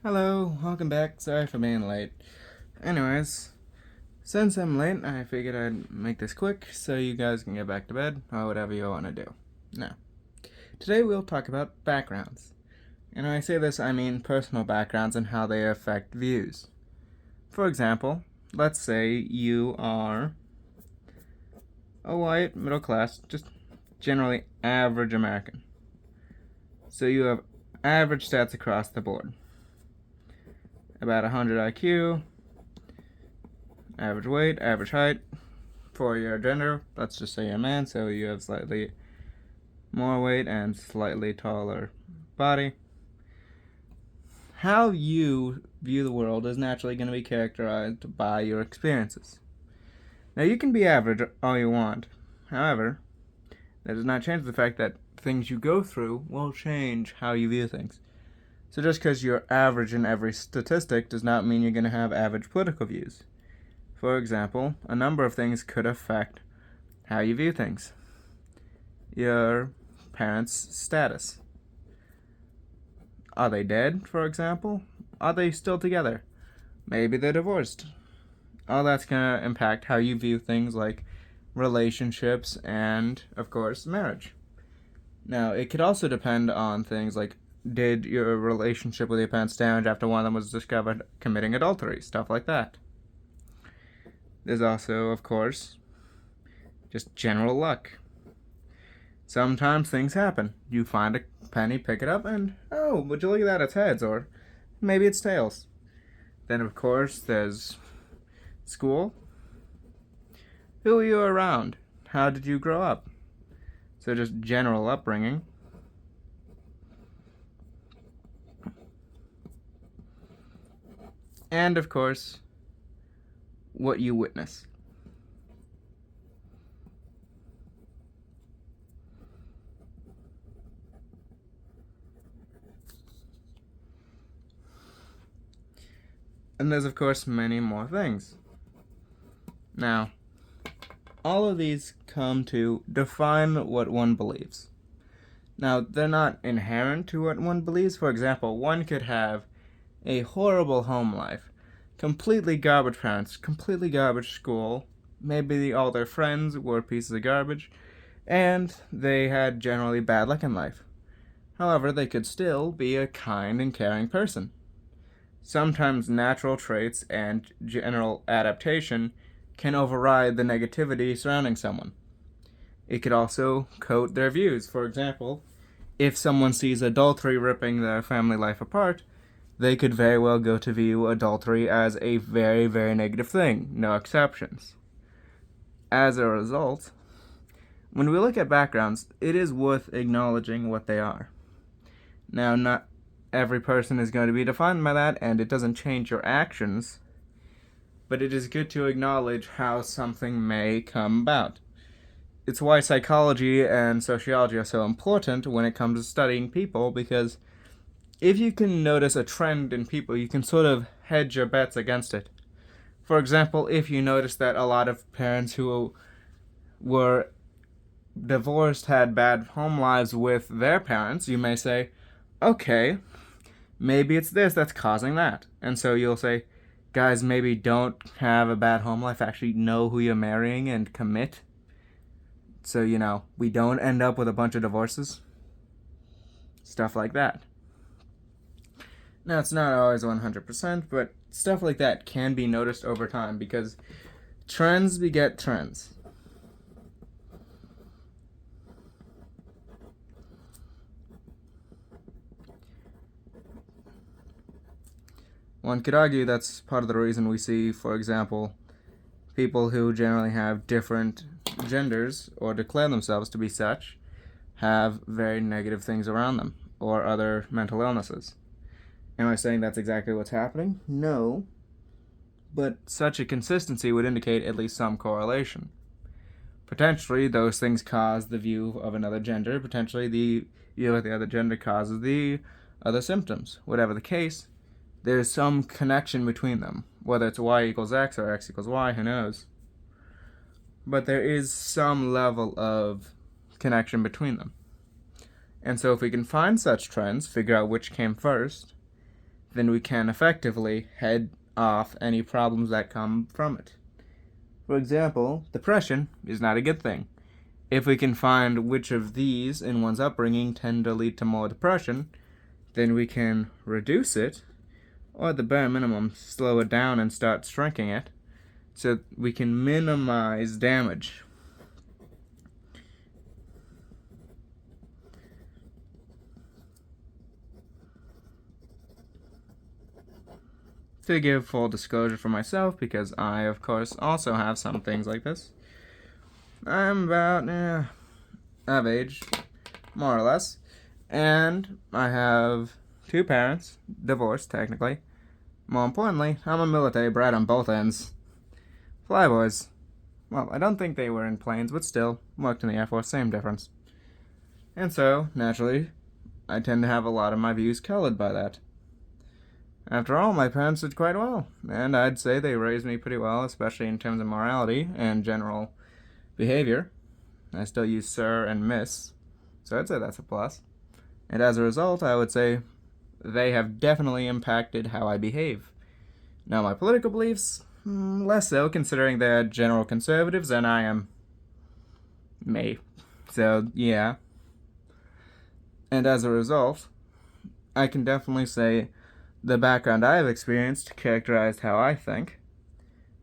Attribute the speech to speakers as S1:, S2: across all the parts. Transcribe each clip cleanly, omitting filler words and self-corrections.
S1: Hello, welcome back. Sorry for being late. Anyways, since I'm late, I figured I'd make this quick so you guys can get back to bed or whatever you want to do. Now, today we'll talk about backgrounds. And when I say this, I mean personal backgrounds and how they affect views. For example, let's say you are a white, middle class, just generally average American. So you have average stats across the board. About 100 IQ, average weight, average height. For your gender, let's just say you're a man, so you have slightly more weight and slightly taller body. How you view the world is naturally going to be characterized by your experiences. Now, you can be average all you want. However, that does not change the fact that things you go through will change how you view things. So just because you're average in every statistic does not mean you're going to have average political views. For example, a number of things could affect how you view things. Your parents' status. Are they dead, for example? Are they still together? Maybe they're divorced. All that's going to impact how you view things like relationships and, of course, marriage. Now, it could also depend on things like, did your relationship with your parents damage after one of them was discovered committing adultery? Stuff like that. There's also, of course, just general luck. Sometimes things happen. You find a penny, pick it up, and oh, would you look at that? It's heads, or maybe it's tails. Then, of course, there's school. Who are you around? How did you grow up? So, just general upbringing. And, of course, what you witness. And there's, of course, many more things. Now, all of these come to define what one believes. Now, they're not inherent to what one believes. For example, one could have a horrible home life, completely garbage parents, completely garbage school, maybe all their friends were pieces of garbage, and they had generally bad luck in life. However, they could still be a kind and caring person. Sometimes natural traits and general adaptation can override the negativity surrounding someone. It could also coat their views. For example, if someone sees adultery ripping their family life apart, they could very well go to view adultery as a very, very negative thing, no exceptions. As a result, when we look at backgrounds, it is worth acknowledging what they are. Now, not every person is going to be defined by that, and it doesn't change your actions, but it is good to acknowledge how something may come about. It's why psychology and sociology are so important when it comes to studying people, because if you can notice a trend in people, you can sort of hedge your bets against it. For example, if you notice that a lot of parents who were divorced had bad home lives with their parents, you may say, okay, maybe it's this that's causing that. And so you'll say, guys, maybe don't have a bad home life, actually know who you're marrying and commit. So, we don't end up with a bunch of divorces. Stuff like that. Now, it's not always 100%, but stuff like that can be noticed over time because trends beget trends. One could argue that's part of the reason we see, for example, people who generally have different genders or declare themselves to be such have very negative things around them or other mental illnesses. Am I saying that's exactly what's happening? No. But such a consistency would indicate at least some correlation. Potentially, those things cause the view of another gender. Potentially, the view of the other gender causes the other symptoms. Whatever the case, there's some connection between them. Whether it's y equals x or x equals y, who knows? But there is some level of connection between them. And so if we can find such trends, figure out which came first, then we can effectively head off any problems that come from it. For example, depression is not a good thing. If we can find which of these in one's upbringing tend to lead to more depression, then we can reduce it, or at the bare minimum, slow it down and start shrinking it, so we can minimize damage. To give full disclosure for myself, because I, of course, also have some things like this, I'm about of age, more or less, and I have 2 parents, divorced technically. More importantly, I'm a military brat on both ends. Flyboys. Well, I don't think they were in planes, but still, worked in the Air Force, same difference. And so, naturally, I tend to have a lot of my views colored by that. After all, my parents did quite well, and I'd say they raised me pretty well, especially in terms of morality and general behavior. I still use sir and miss, so I'd say that's a plus. And as a result, I would say they have definitely impacted how I behave. Now, my political beliefs, less so, considering they're general conservatives and I am me. So, yeah. And as a result, I can definitely say the background I have experienced characterized how I think.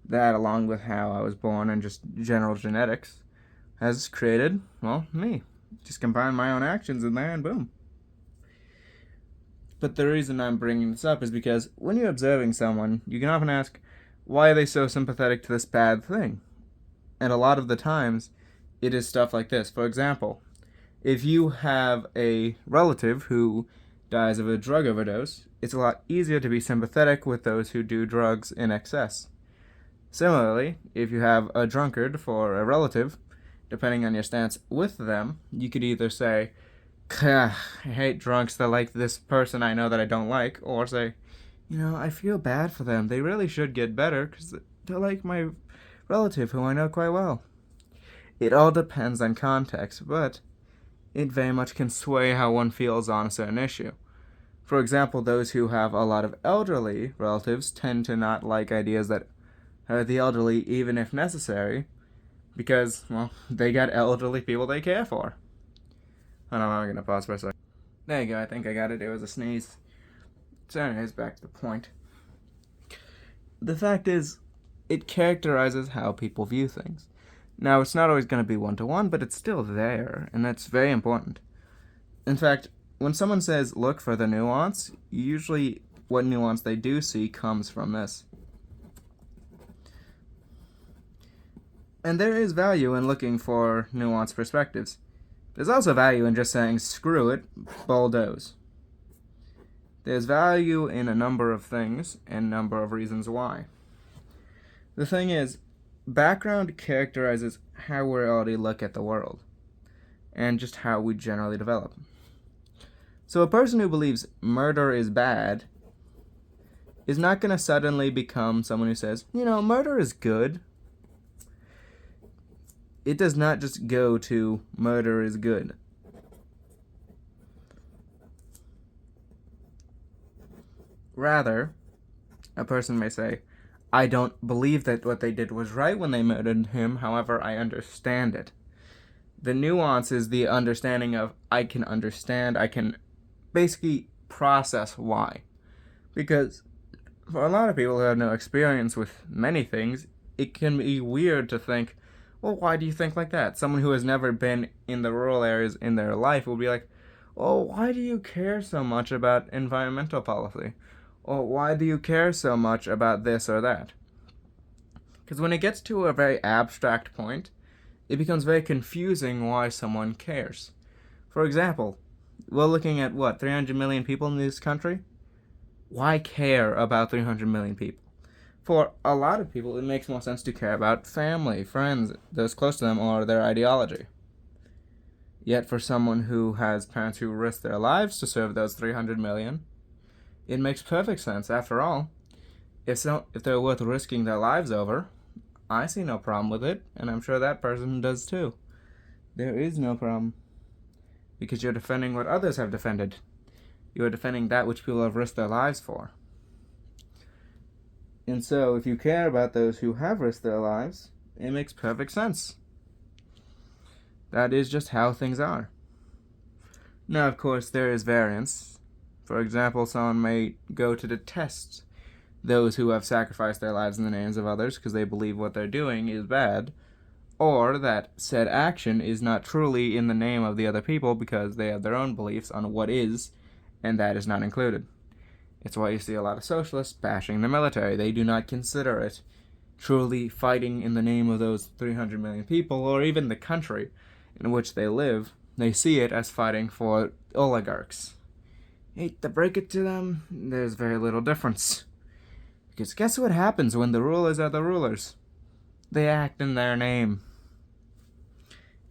S1: That, along with how I was born and just general genetics, has created, well, me. Just combine my own actions in there and boom. But the reason I'm bringing this up is because when you're observing someone, you can often ask, why are they so sympathetic to this bad thing? And a lot of the times, it is stuff like this. For example, if you have a relative who dies of a drug overdose, it's a lot easier to be sympathetic with those who do drugs in excess. Similarly, if you have a drunkard for a relative, depending on your stance with them, you could either say, I hate drunks, they're like this person I know that I don't like, or say, I feel bad for them, they really should get better because they're like my relative who I know quite well. It all depends on context, but it very much can sway how one feels on a certain issue. For example, those who have a lot of elderly relatives tend to not like ideas that hurt the elderly even if necessary, because, well, they got elderly people they care for. Hold on, I'm going to pause for a second. There you go, I think I got it. It was a sneeze. So anyways, back to the point. The fact is, it characterizes how people view things. Now, it's not always going to be one-to-one, but it's still there, and that's very important. In fact, when someone says, look for the nuance, usually what nuance they do see comes from this. And there is value in looking for nuanced perspectives. There's also value in just saying, screw it, bulldoze. There's value in a number of things and a number of reasons why. The thing is, background characterizes how we already look at the world, and just how we generally develop. So a person who believes murder is bad is not going to suddenly become someone who says, murder is good. It does not just go to murder is good. Rather, a person may say, I don't believe that what they did was right when they murdered him, however, I understand it. The nuance is the understanding of, I can understand, I can basically process why. Because for a lot of people who have no experience with many things, it can be weird to think, well, why do you think like that? Someone who has never been in the rural areas in their life will be like, oh, why do you care so much about environmental policy? Or why do you care so much about this or that? Because when it gets to a very abstract point, it becomes very confusing why someone cares. For example, we're looking at, 300 million people in this country? Why care about 300 million people? For a lot of people, it makes more sense to care about family, friends, those close to them, or their ideology. Yet for someone who has parents who risk their lives to serve those 300 million, it makes perfect sense. After all, if they're worth risking their lives over, I see no problem with it, and I'm sure that person does too. There is no problem. Because you're defending what others have defended. You are defending that which people have risked their lives for. And so, if you care about those who have risked their lives, it makes perfect sense. That is just how things are. Now, of course, there is variance. For example, someone may go to detest those who have sacrificed their lives in the names of others because they believe what they're doing is bad, or that said action is not truly in the name of the other people because they have their own beliefs on what is, and that is not included. It's why you see a lot of socialists bashing the military. They do not consider it truly fighting in the name of those 300 million people, or even the country in which they live. They see it as fighting for oligarchs. Hate to break it to them, there's very little difference. Because guess what happens when the rulers are the rulers? They act in their name.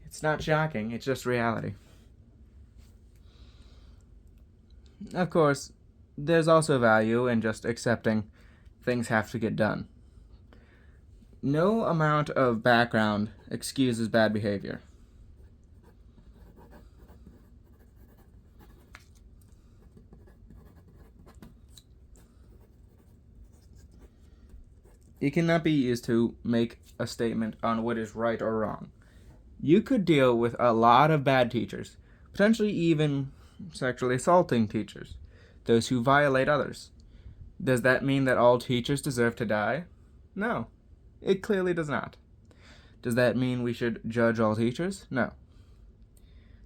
S1: It's not shocking, it's just reality. Of course, there's also value in just accepting things have to get done. No amount of background excuses bad behavior. It cannot be used to make a statement on what is right or wrong. You could deal with a lot of bad teachers, potentially even sexually assaulting teachers, those who violate others. Does that mean that all teachers deserve to die? No, it clearly does not. Does that mean we should judge all teachers? No.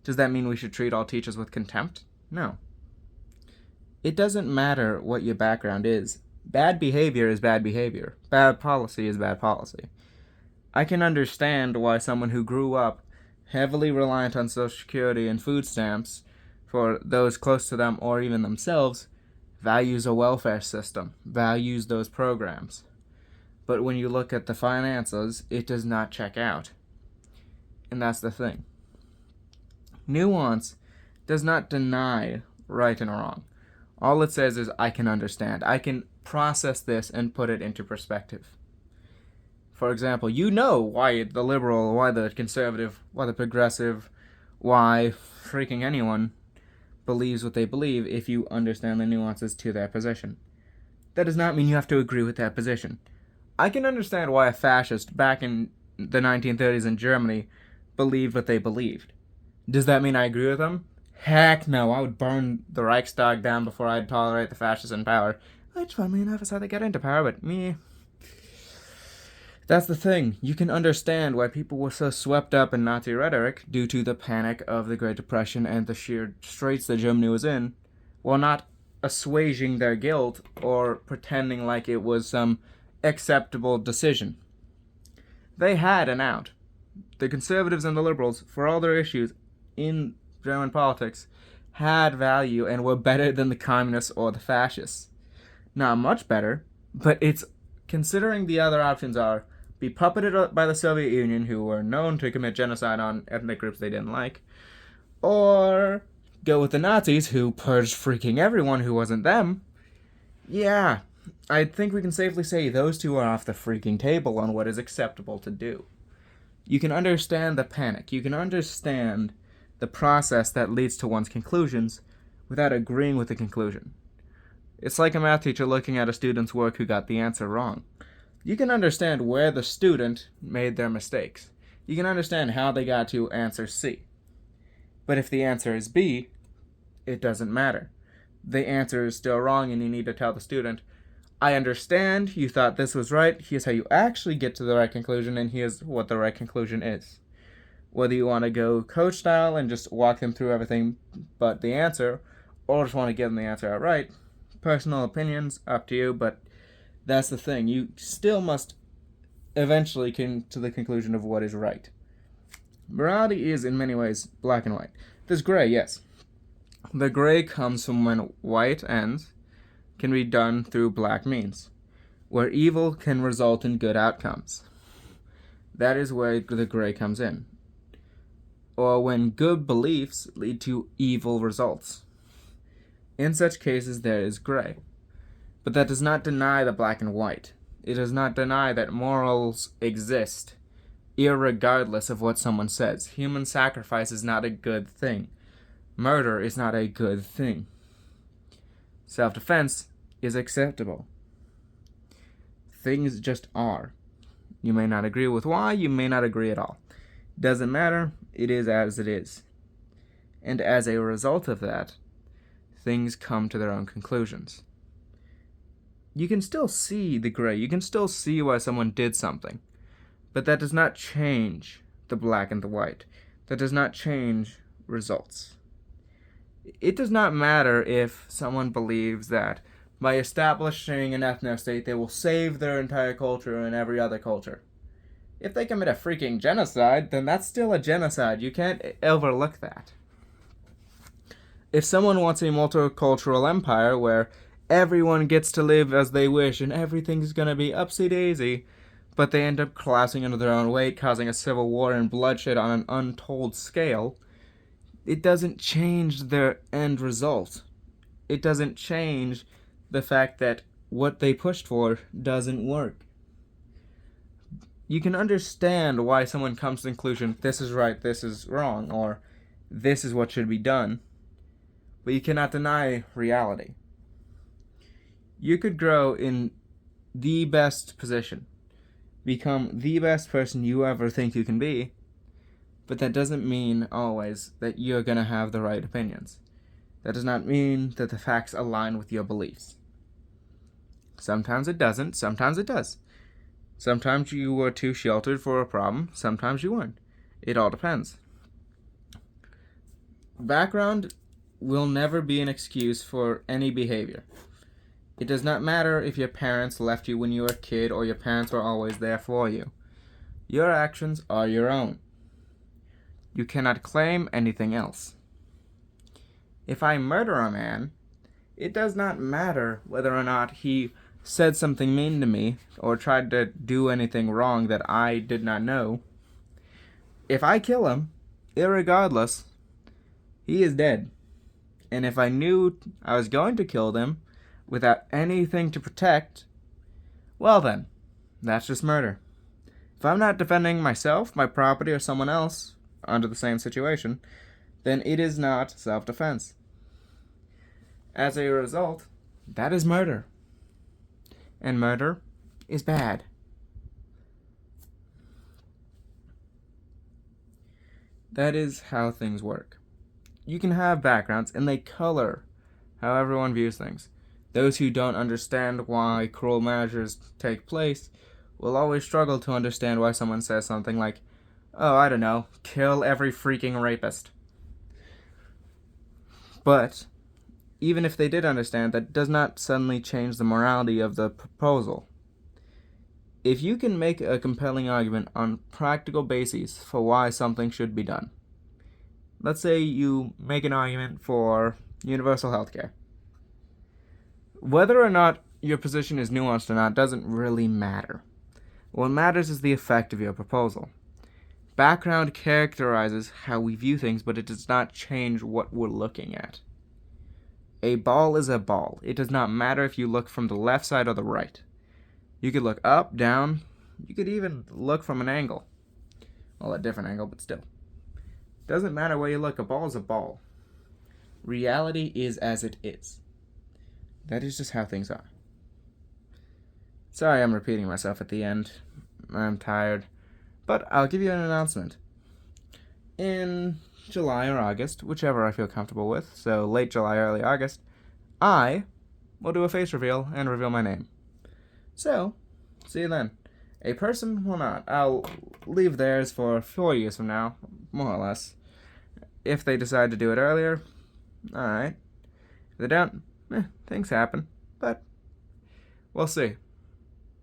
S1: Does that mean we should treat all teachers with contempt? No. It doesn't matter what your background is. Bad behavior is bad behavior. Bad policy is bad policy. I can understand why someone who grew up heavily reliant on Social Security and food stamps for those close to them or even themselves values a welfare system, values those programs. But when you look at the finances, it does not check out. And that's the thing. Nuance does not deny right and wrong. All it says is, I can understand. I can process this and put it into perspective. For example, you know why the liberal, why the conservative, why the progressive, why freaking anyone believes what they believe if you understand the nuances to their position. That does not mean you have to agree with that position. I can understand why a fascist back in the 1930s in Germany believed what they believed. Does that mean I agree with them? Heck no, I would burn the Reichstag down before I'd tolerate the fascists in power. Which, funnily enough, is how they get into power, but me. That's the thing. You can understand why people were so swept up in Nazi rhetoric due to the panic of the Great Depression and the sheer straits that Germany was in, while not assuaging their guilt or pretending like it was some acceptable decision. They had an out. The conservatives and the liberals, for all their issues in German politics, had value and were better than the communists or the fascists. Not much better, but it's considering the other options are be puppeted by the Soviet Union, who were known to commit genocide on ethnic groups they didn't like, or go with the Nazis, who purged freaking everyone who wasn't them. Yeah, I think we can safely say those two are off the freaking table on what is acceptable to do. You can understand the panic. You can understand the process that leads to one's conclusions without agreeing with the conclusion. It's like a math teacher looking at a student's work who got the answer wrong. You can understand where the student made their mistakes. You can understand how they got to answer C. But if the answer is B, it doesn't matter. The answer is still wrong, and you need to tell the student, I understand you thought this was right, here's how you actually get to the right conclusion, and here's what the right conclusion is. Whether you want to go coach style and just walk them through everything but the answer, or just want to give them the answer outright, personal opinions, up to you, but that's the thing. You still must eventually come to the conclusion of what is right. Morality is, in many ways, black and white. There's gray, yes. The gray comes from when white ends can be done through black means, where evil can result in good outcomes. That is where the gray comes in. Or when good beliefs lead to evil results. In such cases, there is gray. But that does not deny the black and white. It does not deny that morals exist, irregardless of what someone says. Human sacrifice is not a good thing. Murder is not a good thing. Self-defense is acceptable. things just are. You may not agree with why, you may not agree at all. Doesn't matter, it is as it is. And as a result of that, things come to their own conclusions. You can still see the gray, you can still see why someone did something, but that does not change the black and the white. That does not change results. It does not matter if someone believes that by establishing an ethno-state they will save their entire culture and every other culture. If they commit a freaking genocide, then that's still a genocide. You can't overlook that. If someone wants a multicultural empire where everyone gets to live as they wish and everything's gonna be upsy-daisy, but they end up collapsing under their own weight, causing a civil war and bloodshed on an untold scale, it doesn't change their end result. It doesn't change the fact that what they pushed for doesn't work. You can understand why someone comes to the conclusion, this is right, this is wrong, or this is what should be done, but you cannot deny reality. You could grow in the best position, become the best person you ever think you can be, but that doesn't mean always that you're going to have the right opinions. That does not mean that the facts align with your beliefs. Sometimes it doesn't, sometimes it does. Sometimes you were too sheltered for a problem, sometimes you weren't. It all depends. Background will never be an excuse for any behavior. It does not matter if your parents left you when you were a kid or your parents were always there for you. Your actions are your own. You cannot claim anything else. If I murder a man, it does not matter whether or not he said something mean to me or tried to do anything wrong that I did not know. If I kill him, irregardless, he is dead. And if I knew I was going to kill them without anything to protect, well then, that's just murder. If I'm not defending myself, my property, or someone else under the same situation, then it is not self-defense. As a result, that is murder. And murder is bad. That is how things work. You can have backgrounds, and they color how everyone views things. Those who don't understand why cruel measures take place will always struggle to understand why someone says something like, oh, I don't know, kill every freaking rapist. But even if they did understand, that does not suddenly change the morality of the proposal. If you can make a compelling argument on practical bases for why something should be done, let's say you make an argument for universal healthcare. Whether or not your position is nuanced or not doesn't really matter. What matters is the effect of your proposal. Background characterizes how we view things, but it does not change what we're looking at. A ball is a ball. It does not matter if you look from the left side or the right. You could look up, down, you could even look from an angle. Well, a different angle, but still. Doesn't matter where you look, a ball is a ball. Reality is as it is. That is just how things are. Sorry I'm repeating myself at the end. I'm tired. But I'll give you an announcement. In July or August, whichever I feel comfortable with, so late July, early August, I will do a face reveal and reveal my name. So, see you then. A person will not. I'll leave theirs for 4 years from now, more or less. If they decide to do it earlier, alright. If they don't, things happen. But we'll see.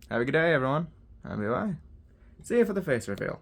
S1: Have a good day, everyone. Bye. See you for the face reveal.